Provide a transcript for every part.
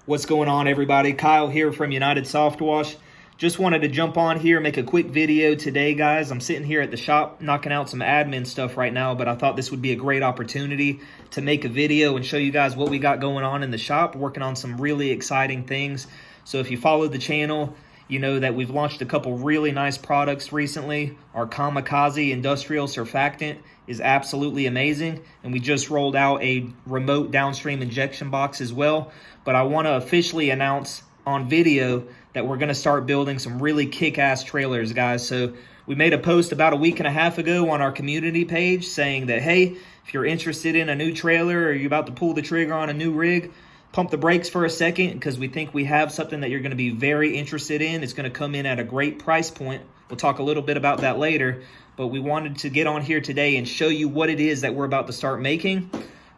What's going on, everybody? Kyle here from United Softwash. Just wanted to jump on here, make a quick video today, guys. I'm sitting here at the shop knocking out some admin stuff right now, but I thought this would be a great opportunity to make a video and show you guys what we got going on in the shop, working on some really exciting things. So if you follow the channel, you know that we've launched a couple really nice products recently. Our Kamikaze Industrial Surfactant is absolutely amazing, and we just rolled out a remote downstream injection box as well. But I want to officially announce on video that we're going to start building some really kick-ass trailers, guys. So we made a post about a week and a half ago on our community page saying that, hey, if you're interested in a new trailer or you're about to pull the trigger on a new rig, pump the brakes for a second, because we think we have something that you're going to be very interested in. It's going to come in at a great price point. We'll talk a little bit about that later, but we wanted to get on here today and show you what it is that we're about to start making.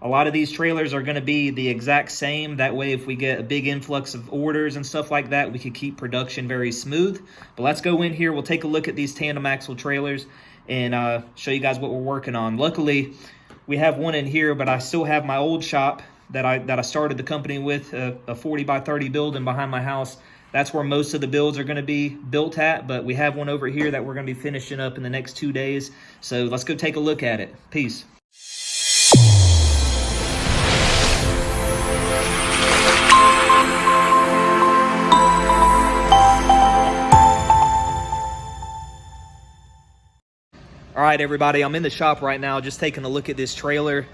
A lot of these trailers are going to be the exact same. That way, if we get a big influx of orders and stuff like that, we can keep production very smooth. But let's go in here. We'll take a look at these tandem axle trailers and show you guys what we're working on. Luckily, we have one in here, but I still have my old shop that I started the company with, a 40 by 30 building behind my house. That's where most of the builds are going to be built at, but we have one over here that we're going to be finishing up in the next 2 days. So let's go take a look at it. Peace. All right, everybody, I'm in the shop right now just taking a look at this trailer.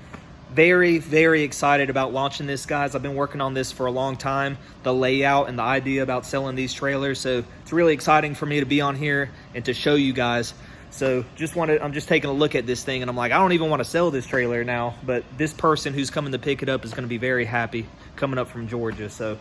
Very, very excited about launching this, guys. I've been working on this for a long time, the layout and the idea about selling these trailers. So it's really exciting for me to be on here and to show you guys. So I'm just taking a look at this thing and I'm like, I don't even want to sell this trailer now, but this person who's coming to pick it up is going to be very happy, coming up from Georgia. So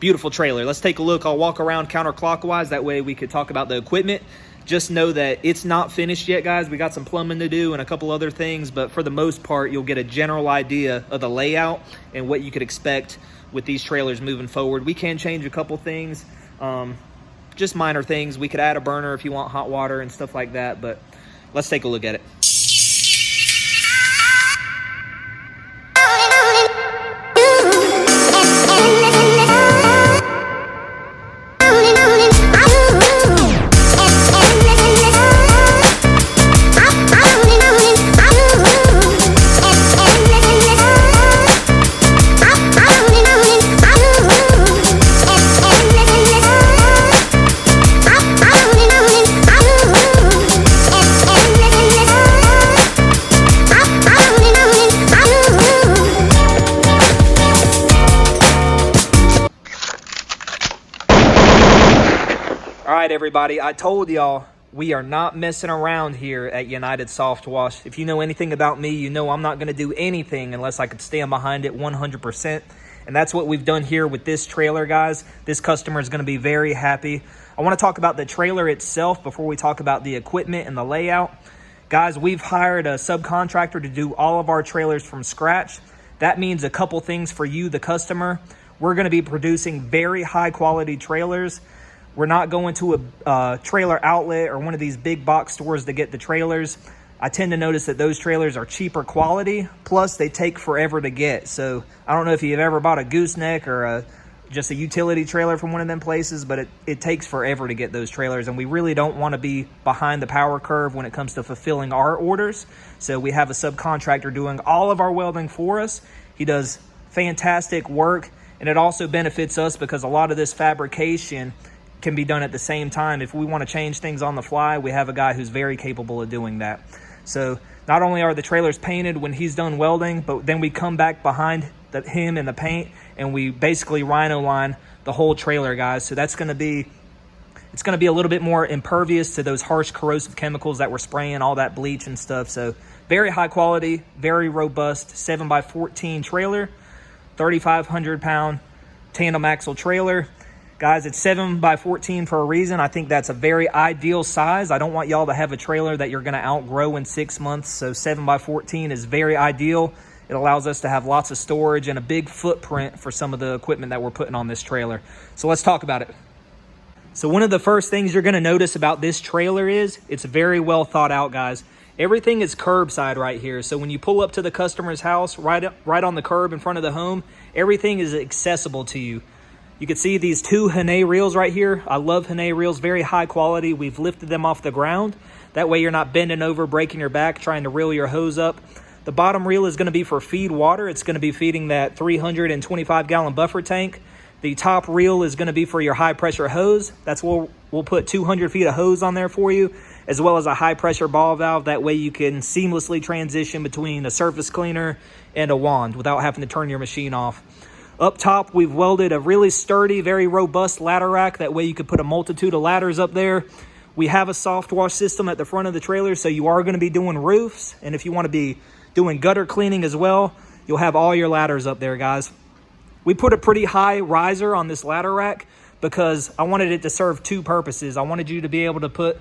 beautiful trailer. Let's take a look. I'll walk around counterclockwise. That way we could talk about the equipment. Just know that it's not finished yet, guys. We got some plumbing to do and a couple other things, but for the most part, you'll get a general idea of the layout and what you could expect with these trailers moving forward. We can change a couple things, just minor things. We could add a burner if you want hot water and stuff like that, but let's take a look at it. All right, everybody, I told y'all we are not messing around here at United Softwash. If you know anything about me, you know I'm not going to do anything unless I could stand behind it 100%. And that's what we've done here with this trailer, guys. This customer is going to be very happy. I want to talk about the trailer itself before we talk about the equipment and the layout. Guys, we've hired a subcontractor to do all of our trailers from scratch. That means a couple things for you, the customer. We're going to be producing very high quality trailers. We're not going to a trailer outlet or one of these big box stores to get the trailers. I tend to notice that those trailers are cheaper quality, plus they take forever to get. So I don't know if you've ever bought a gooseneck or just a utility trailer from one of them places, but it takes forever to get those trailers, and we really don't want to be behind the power curve when it comes to fulfilling our orders. So we have a subcontractor doing all of our welding for us. He does fantastic work, and it also benefits us because a lot of this fabrication can be done at the same time. If we want to change things on the fly, we have a guy who's very capable of doing that. So not only are the trailers painted when he's done welding, but then we come back behind him in the paint and we basically rhino line the whole trailer, guys. So it's going to be a little bit more impervious to those harsh corrosive chemicals that we're spraying, all that bleach and stuff. So very high quality, very robust 7x14 trailer, 3,500 pound tandem axle trailer. Guys, it's 7x14 for a reason. I think that's a very ideal size. I don't want y'all to have a trailer that you're going to outgrow in 6 months. So 7x14 is very ideal. It allows us to have lots of storage and a big footprint for some of the equipment that we're putting on this trailer. So let's talk about it. So one of the first things you're going to notice about this trailer is it's very well thought out, guys. Everything is curbside right here. So when you pull up to the customer's house, right on the curb in front of the home, everything is accessible to you. You can see these 2 Hene reels right here. I love Hene reels, very high quality. We've lifted them off the ground. That way you're not bending over, breaking your back, trying to reel your hose up. The bottom reel is going to be for feed water. It's going to be feeding that 325-gallon buffer tank. The top reel is going to be for your high pressure hose. That's where we'll put 200 feet of hose on there for you, as well as a high pressure ball valve. That way you can seamlessly transition between a surface cleaner and a wand without having to turn your machine off. Up top, we've welded a really sturdy, very robust ladder rack. That way you could put a multitude of ladders up there. We have a soft wash system at the front of the trailer, so you are going to be doing roofs. And if you want to be doing gutter cleaning as well, you'll have all your ladders up there, guys. We put a pretty high riser on this ladder rack because I wanted it to serve 2 purposes. I wanted you to be able to put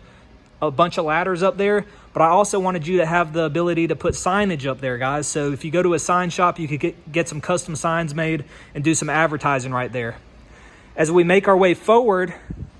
a bunch of ladders up there, but I also wanted you to have the ability to put signage up there, guys. So if you go to a sign shop, you could get some custom signs made and do some advertising right there. As we make our way forward,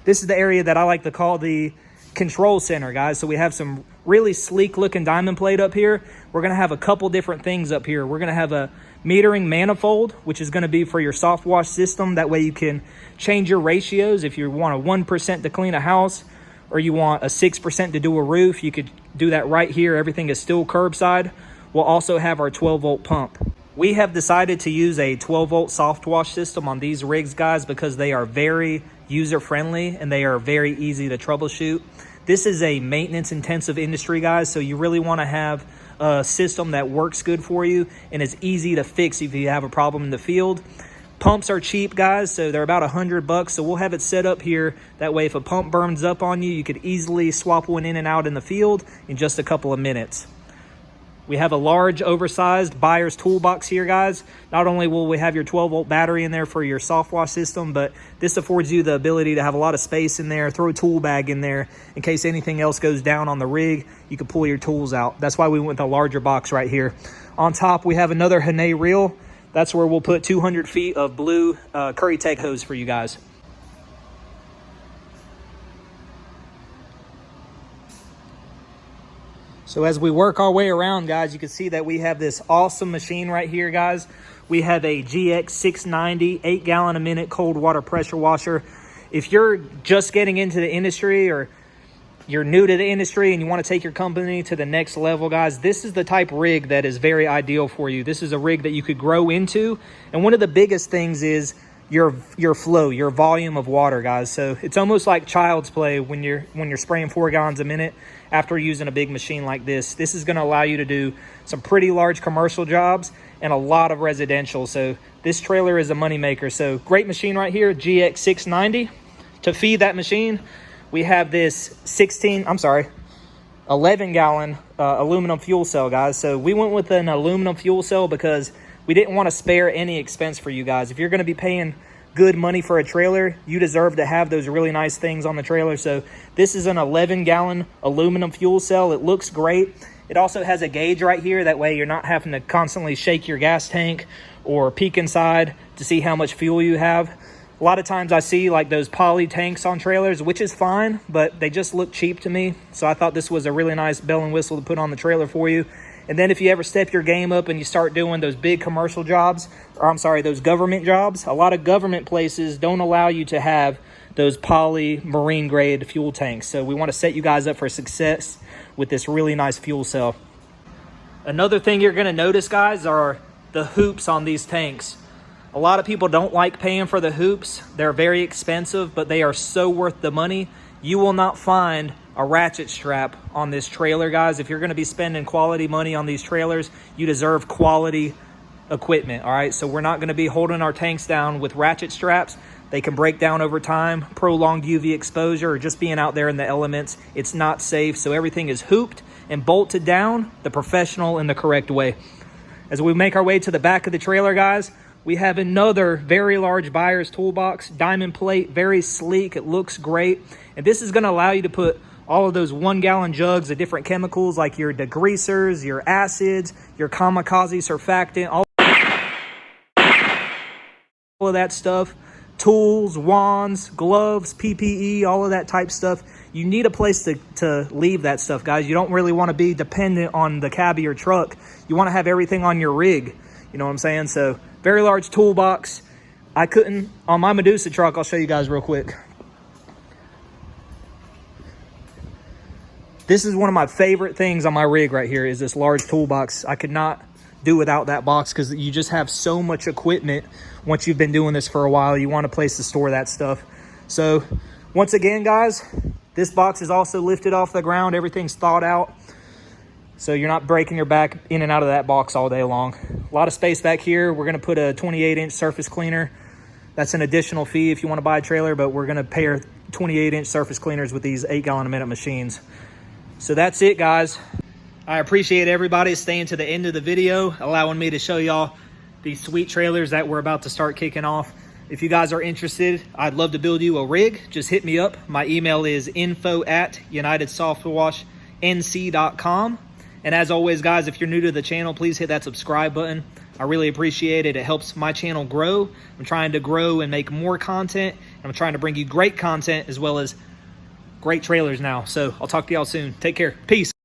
this is the area that I like to call the control center, guys. So we have some really sleek looking diamond plate up here. We're going to have a couple different things up here. We're going to have a metering manifold, which is going to be for your soft wash system. That way you can change your ratios. If you want a 1% to clean a house, or you want a 6% to do a roof, you could do that right here. Everything is still curbside. We'll also have our 12-volt pump. We have decided to use a 12-volt soft wash system on these rigs, guys, because they are very user-friendly and they are very easy to troubleshoot. This is a maintenance-intensive industry, guys, so you really want to have a system that works good for you and is easy to fix if you have a problem in the field. Pumps are cheap, guys, so they're about $100, so we'll have it set up here. That way, if a pump burns up on you, you could easily swap one in and out in the field in just a couple of minutes. We have a large, oversized buyer's toolbox here, guys. Not only will we have your 12-volt battery in there for your soft wash system, but this affords you the ability to have a lot of space in there, throw a tool bag in there. In case anything else goes down on the rig, you can pull your tools out. That's why we went with a larger box right here. On top, we have another Hene reel. That's where we'll put 200 feet of blue Curry Tech hose for you guys. So as we work our way around, guys, you can see that we have this awesome machine right here, guys. We have a GX 690 8-gallon a minute cold water pressure washer. If you're just getting into the industry or you're new to the industry and you want to take your company to the next level, guys, this is the type rig that is very ideal for you. This is a rig that you could grow into. And one of the biggest things is your flow, your volume of water, guys. So it's almost like child's play when you're spraying 4 gallons a minute after using a big machine like this. This is going to allow you to do some pretty large commercial jobs and a lot of residential. So this trailer is a moneymaker. So great machine right here, GX 690. To feed that machine, we have this 11-gallon aluminum fuel cell, guys. So we went with an aluminum fuel cell because we didn't want to spare any expense for you guys. If you're going to be paying good money for a trailer, you deserve to have those really nice things on the trailer. So this is an 11-gallon aluminum fuel cell. It looks great. It also has a gauge right here. That way you're not having to constantly shake your gas tank or peek inside to see how much fuel you have. A lot of times I see like those poly tanks on trailers, which is fine, but they just look cheap to me. So I thought this was a really nice bell and whistle to put on the trailer for you. And then if you ever step your game up and you start doing those big commercial jobs, those government jobs, a lot of government places don't allow you to have those poly marine grade fuel tanks. So we want to set you guys up for success with this really nice fuel cell. Another thing you're going to notice, guys, are the hoops on these tanks. A lot of people don't like paying for the hoops. They're very expensive, but they are so worth the money. You will not find a ratchet strap on this trailer, guys. If you're going to be spending quality money on these trailers, you deserve quality equipment. All right, so we're not going to be holding our tanks down with ratchet straps. They can break down over time, prolonged UV exposure, or just being out there in the elements. It's not safe. So everything is hooped and bolted down the professional and the correct way. As we make our way to the back of the trailer, guys, we have another very large buyer's toolbox, diamond plate, very sleek. It looks great. And this is going to allow you to put all of those 1-gallon jugs of different chemicals like your degreasers, your acids, your kamikaze surfactant, all of that stuff. tools, wands, gloves, PPE, all of that type stuff. You need a place to leave that stuff, guys. You don't really want to be dependent on the cab of your truck. You want to have everything on your rig. You know what I'm saying? So very large toolbox. I couldn't, on my Medusa truck, I'll show you guys real quick. This is one of my favorite things on my rig right here, is this large toolbox. I could not do without that box because you just have so much equipment. Once you've been doing this for a while, you want a place to store that stuff. So once again, guys, this box is also lifted off the ground. Everything's thawed out, so you're not breaking your back in and out of that box all day long. A lot of space back here. We're gonna put a 28-inch surface cleaner. That's an additional fee if you want to buy a trailer, but we're gonna pair 28-inch surface cleaners with these 8-gallon-a-minute machines. So that's it, guys. I appreciate everybody staying to the end of the video, allowing me to show y'all these sweet trailers that we're about to start kicking off. If you guys are interested, I'd love to build you a rig. Just hit me up. My email is info@unitedsoftwashnc.com. And as always, guys, if you're new to the channel, please hit that subscribe button. I really appreciate it. It helps my channel grow. I'm trying to grow and make more content. And I'm trying to bring you great content as well as great trailers now. So I'll talk to y'all soon. Take care. Peace.